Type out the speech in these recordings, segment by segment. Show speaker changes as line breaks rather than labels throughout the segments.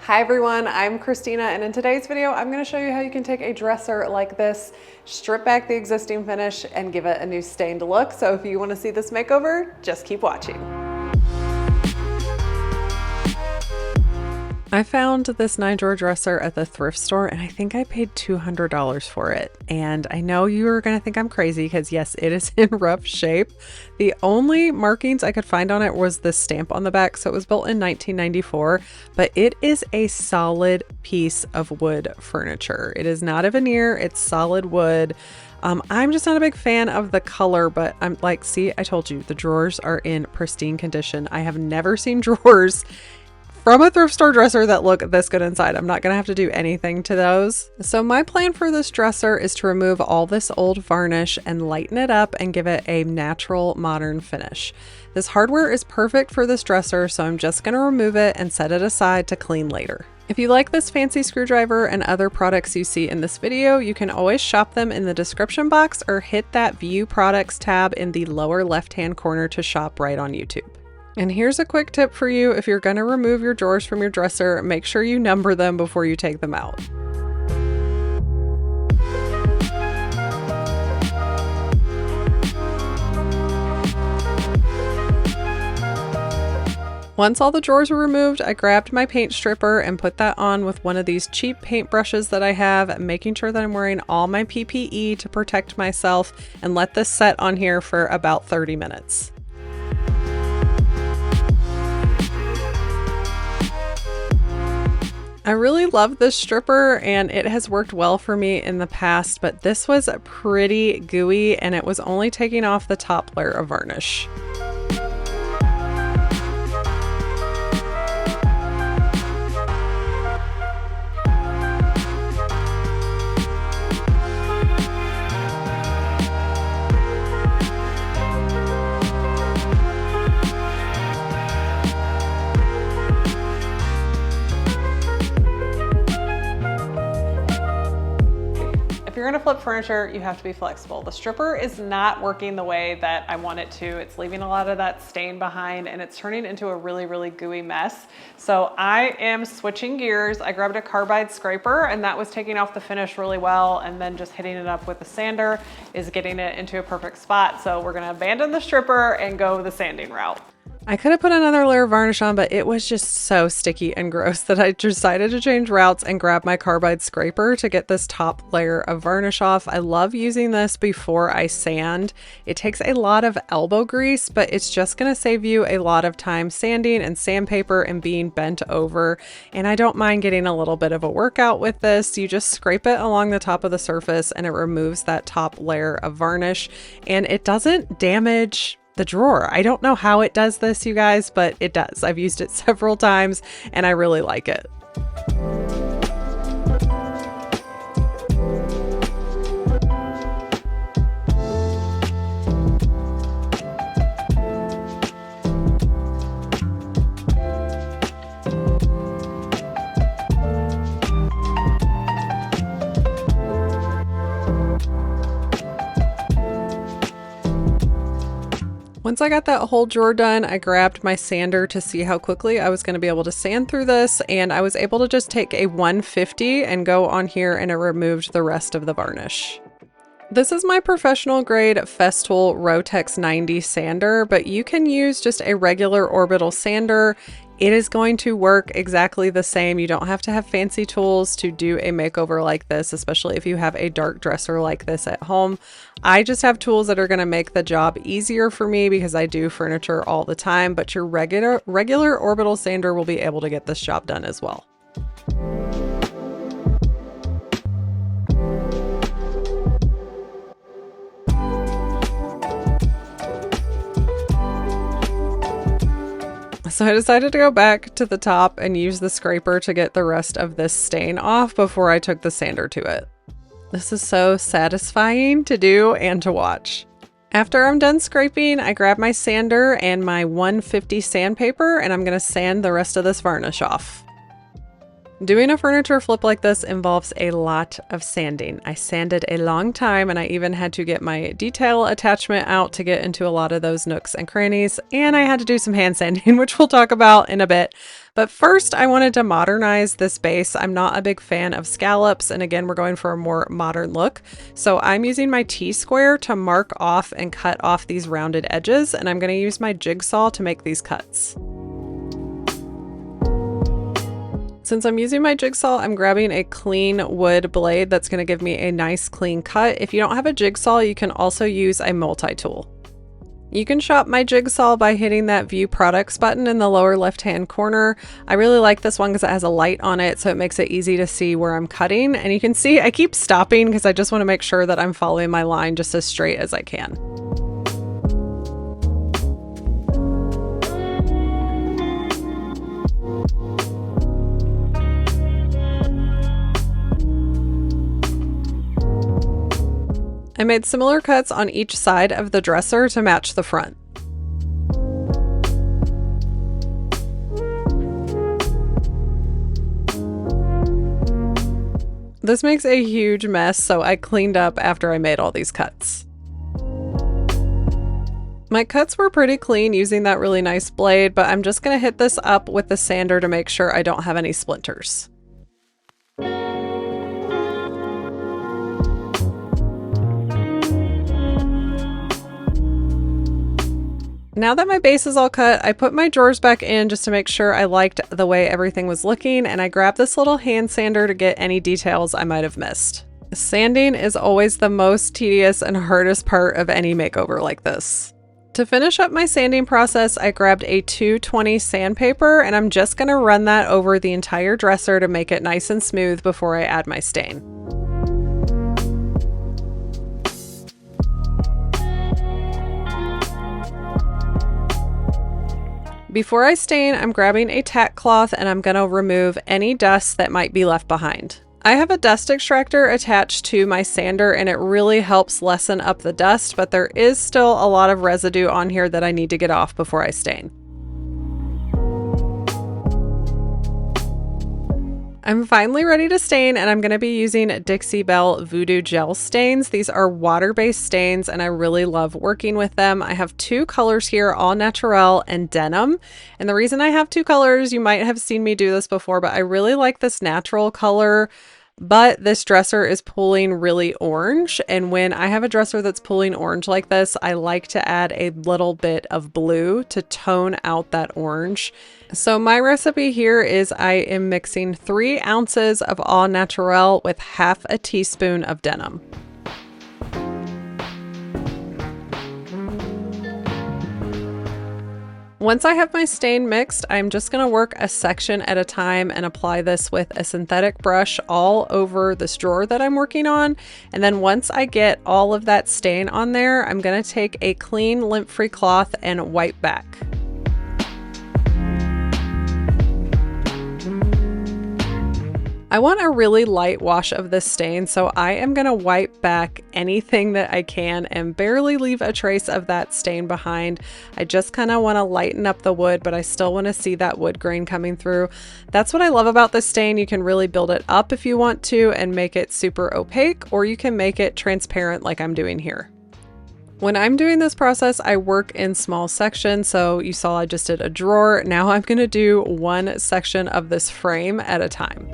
Hi everyone, I'm Christina, and in today's video, I'm going to show you how you can take a dresser like this, strip back the existing finish, and give it a new stained look. So if you want to see this makeover, just keep watching. I found this 9-drawer dresser at the thrift store, and I think I paid $200 for it. And I know you're going to think I'm crazy because yes, it is in rough shape. The only markings I could find on it was the stamp on the back. So it was built in 1994, but it is a solid piece of wood furniture. It is not a veneer, it's solid wood. I'm just not a big fan of the color, but I'm like, see, I told you the drawers are in pristine condition. I have never seen drawers from a thrift store dresser that look this good inside. I'm not gonna have to do anything to those. So my plan for this dresser is to remove all this old varnish and lighten it up and give it a natural modern finish. This hardware is perfect for this dresser, so I'm just gonna remove it and set it aside to clean later. If you like this fancy screwdriver and other products you see in this video, you can always shop them in the description box or hit that View Products tab in the lower left-hand corner to shop right on YouTube. And here's a quick tip for you. If you're going to remove your drawers from your dresser, make sure you number them before you take them out. Once all the drawers were removed, I grabbed my paint stripper and put that on with one of these cheap paint brushes that I have, making sure that I'm wearing all my PPE to protect myself, and let this set on here for about 30 minutes. I really love this stripper and it has worked well for me in the past, but this was pretty gooey and it was only taking off the top layer of varnish. If you're gonna flip furniture, you have to be flexible. The stripper is not working the way that I want it to. It's leaving a lot of that stain behind and it's turning into a really, really gooey mess. So I am switching gears. I grabbed a carbide scraper and that was taking off the finish really well, and then just hitting it up with a sander is getting it into a perfect spot. So we're gonna abandon the stripper and go the sanding route. I could have put another layer of varnish on, but it was just so sticky and gross that I decided to change routes and grab my carbide scraper to get this top layer of varnish off. I love using this before I sand. It takes a lot of elbow grease, but it's just going to save you a lot of time sanding and sandpaper and being bent over. And I don't mind getting a little bit of a workout with this. You just scrape it along the top of the surface and it removes that top layer of varnish, and it doesn't damage the drawer. I don't know how it does this, you guys, but it does. I've used it several times and I really like it. Once I got that whole drawer done, I grabbed my sander to see how quickly I was going to be able to sand through this, and I was able to just take a 150 and go on here, and it removed the rest of the varnish. This is my professional grade Festool Rotex 90 sander, but you can use just a regular orbital sander. It is going to work exactly the same. You don't have to have fancy tools to do a makeover like this, especially if you have a dark dresser like this at home. I just have tools that are going to make the job easier for me because I do furniture all the time, but your regular orbital sander will be able to get this job done as well. So I decided to go back to the top and use the scraper to get the rest of this stain off before I took the sander to it. This is so satisfying to do and to watch. After I'm done scraping, I grab my sander and my 150 sandpaper, and I'm going to sand the rest of this varnish off. Doing a furniture flip like this involves a lot of sanding. I sanded a long time, and I even had to get my detail attachment out to get into a lot of those nooks and crannies, and I had to do some hand sanding, which we'll talk about in a bit. But first, I wanted to modernize this base. I'm not a big fan of scallops, and again, we're going for a more modern look. So I'm using my T-square to mark off and cut off these rounded edges, and I'm going to use my jigsaw to make these cuts. Since I'm using my jigsaw, I'm grabbing a clean wood blade that's going to give me a nice clean cut. If you don't have a jigsaw, you can also use a multi-tool. You can shop my jigsaw by hitting that View Products button in the lower left-hand corner. I really like this one because it has a light on it, so it makes it easy to see where I'm cutting. And you can see I keep stopping because I just want to make sure that I'm following my line just as straight as I can. I made similar cuts on each side of the dresser to match the front. This makes a huge mess, so I cleaned up after I made all these cuts. My cuts were pretty clean using that really nice blade, but I'm just going to hit this up with the sander to make sure I don't have any splinters. Now that my base is all cut, I put my drawers back in just to make sure I liked the way everything was looking, and I grabbed this little hand sander to get any details I might have missed. Sanding is always the most tedious and hardest part of any makeover like this. To finish up my sanding process, I grabbed a 220 sandpaper, and I'm just going to run that over the entire dresser to make it nice and smooth before I add my stain. Before I stain, I'm grabbing a tack cloth and I'm going to remove any dust that might be left behind. I have a dust extractor attached to my sander and it really helps lessen up the dust, but there is still a lot of residue on here that I need to get off before I stain. I'm finally ready to stain, and I'm going to be using Dixie Belle Voodoo Gel stains. These are water-based stains, and I really love working with them. I have two colors here, All Naturel and Denim. And the reason I have two colors, you might have seen me do this before, but I really like this natural color. But this dresser is pulling really orange, and when I have a dresser that's pulling orange like this, I like to add a little bit of blue to tone out that orange. So my recipe here is I am mixing 3 ounces of All Naturel with half a teaspoon of Denim. Once I have my stain mixed, I'm just going to work a section at a time and apply this with a synthetic brush all over this drawer that I'm working on. And then once I get all of that stain on there, I'm going to take a clean lint-free cloth and wipe back. I want a really light wash of this stain, so I am going to wipe back anything that I can and barely leave a trace of that stain behind. I just kind of want to lighten up the wood, but I still want to see that wood grain coming through. That's what I love about this stain. You can really build it up if you want to and make it super opaque, or you can make it transparent like I'm doing here. When I'm doing this process, I work in small sections. So you saw I just did a drawer. Now I'm going to do one section of this frame at a time.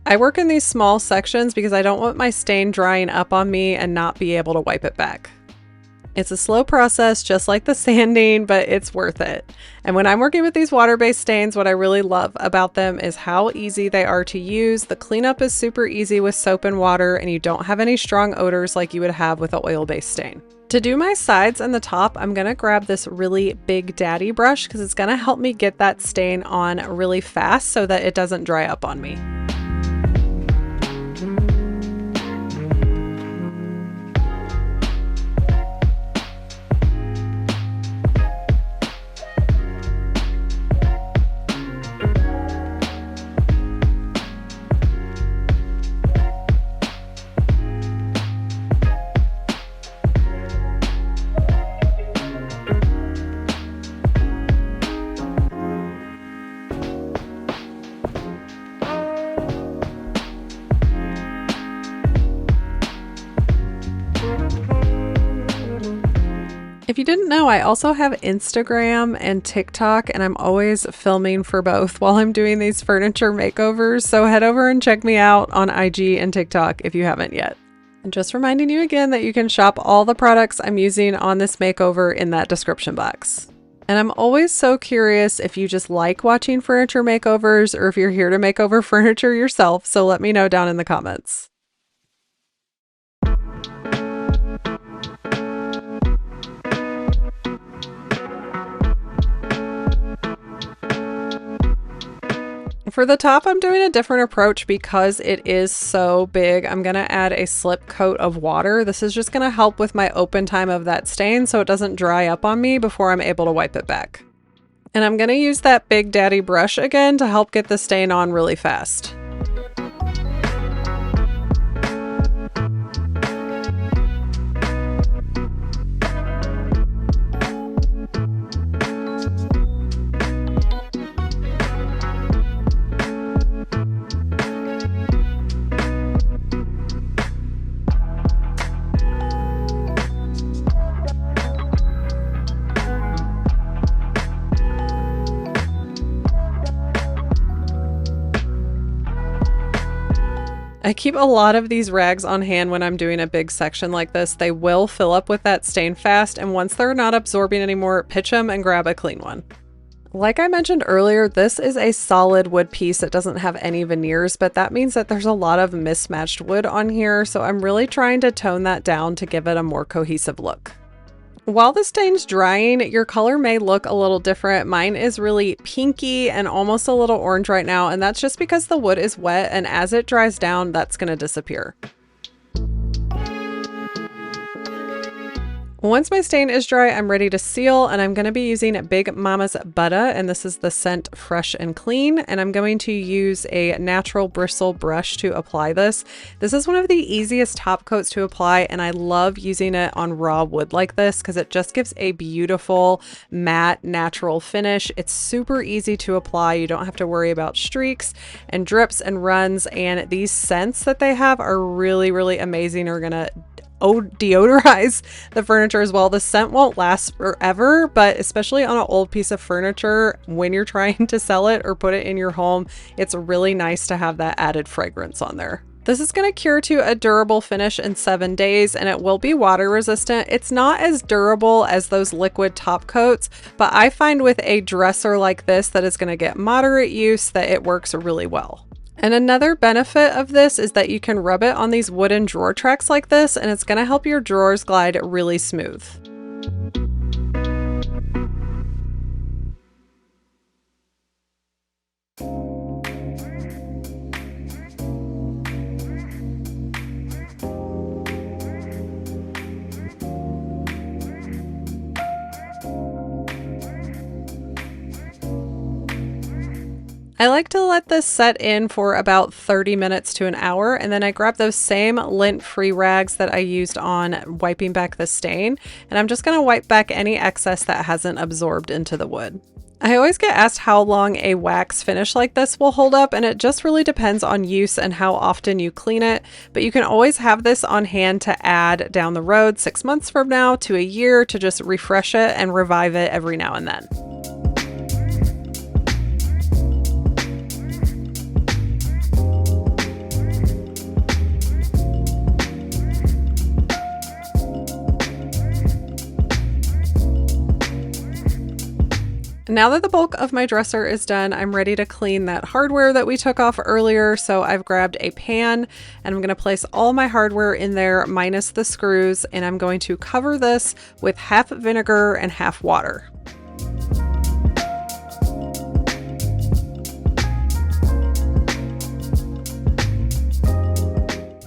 I work in these small sections because I don't want my stain drying up on me and not be able to wipe it back. It's a slow process, just like the sanding, but it's worth it. And when I'm working with these water-based stains, what I really love about them is how easy they are to use. The cleanup is super easy with soap and water, and you don't have any strong odors like you would have with an oil-based stain. To do my sides and the top, I'm gonna grab this really big daddy brush because it's gonna help me get that stain on really fast so that it doesn't dry up on me. If you didn't know, I also have Instagram and TikTok, and I'm always filming for both while I'm doing these furniture makeovers. So head over and check me out on IG and TikTok if you haven't yet. And just reminding you again that you can shop all the products I'm using on this makeover in that description box. And I'm always so curious if you just like watching furniture makeovers or if you're here to make over furniture yourself. So let me know down in the comments. For the top, I'm doing a different approach because it is so big. I'm going to add a slip coat of water. This is just going to help with my open time of that stain so it doesn't dry up on me before I'm able to wipe it back. And I'm going to use that Big Daddy brush again to help get the stain on really fast. I keep a lot of these rags on hand when I'm doing a big section like this. They will fill up with that stain fast, and once they're not absorbing anymore, pitch them and grab a clean one. Like I mentioned earlier, this is a solid wood piece. It doesn't have any veneers, but that means that there's a lot of mismatched wood on here, so I'm really trying to tone that down to give it a more cohesive look. While the stain's drying, your color may look a little different. Mine is really pinky and almost a little orange right now, and that's just because the wood is wet, and as it dries down, that's going to disappear. Once my stain is dry, I'm ready to seal, and I'm going to be using Big Mama's Butter, and this is the scent Fresh and Clean, and I'm going to use a natural bristle brush to apply this. This is one of the easiest top coats to apply, and I love using it on raw wood like this because it just gives a beautiful matte natural finish. It's super easy to apply. You don't have to worry about streaks and drips and runs, and these scents that they have are really, really amazing. Are going to deodorize the furniture as well. The scent won't last forever, but especially on an old piece of furniture, when you're trying to sell it or put it in your home, it's really nice to have that added fragrance on there. This is going to cure to a durable finish in 7 days, and it will be water resistant. It's not as durable as those liquid top coats, but I find with a dresser like this that is going to get moderate use that it works really well. And another benefit of this is that you can rub it on these wooden drawer tracks like this, and it's going to help your drawers glide really smooth. I like to let this set in for about 30 minutes to an hour, and then I grab those same lint-free rags that I used on wiping back the stain, and I'm just going to wipe back any excess that hasn't absorbed into the wood. I always get asked how long a wax finish like this will hold up, and it just really depends on use and how often you clean it, but you can always have this on hand to add down the road 6 months from now to a year to just refresh it and revive it every now and then. Now that the bulk of my dresser is done, I'm ready to clean that hardware that we took off earlier. So I've grabbed a pan and I'm going to place all my hardware in there minus the screws, and I'm going to cover this with half vinegar and half water.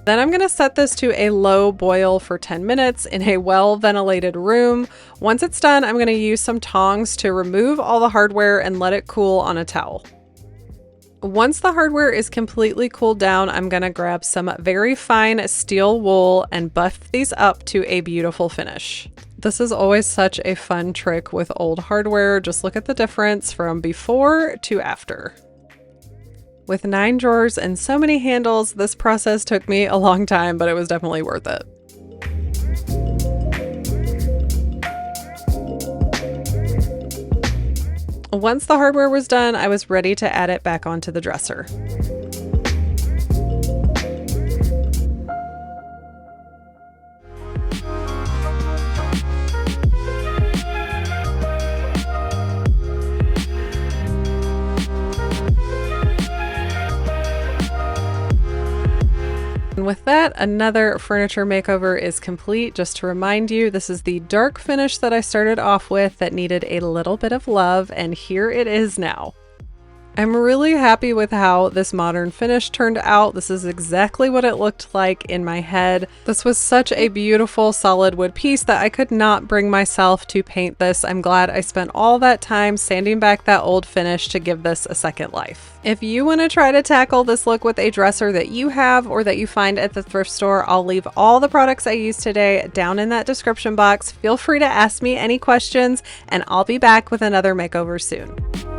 Then I'm going to set this to a low boil for 10 minutes in a well-ventilated room. Once it's done, I'm going to use some tongs to remove all the hardware and let it cool on a towel. Once the hardware is completely cooled down, I'm going to grab some very fine steel wool and buff these up to a beautiful finish. This is always such a fun trick with old hardware. Just look at the difference from before to after. With 9 drawers and so many handles, this process took me a long time, but it was definitely worth it. Once the hardware was done, I was ready to add it back onto the dresser. And with that, another furniture makeover is complete. Just to remind you, this is the dark finish that I started off with that needed a little bit of love, and here it is now. I'm really happy with how this modern finish turned out. This is exactly what it looked like in my head. This was such a beautiful solid wood piece that I could not bring myself to paint this. I'm glad I spent all that time sanding back that old finish to give this a second life. If you want to try to tackle this look with a dresser that you have or that you find at the thrift store, I'll leave all the products I used today down in that description box. Feel free to ask me any questions, and I'll be back with another makeover soon.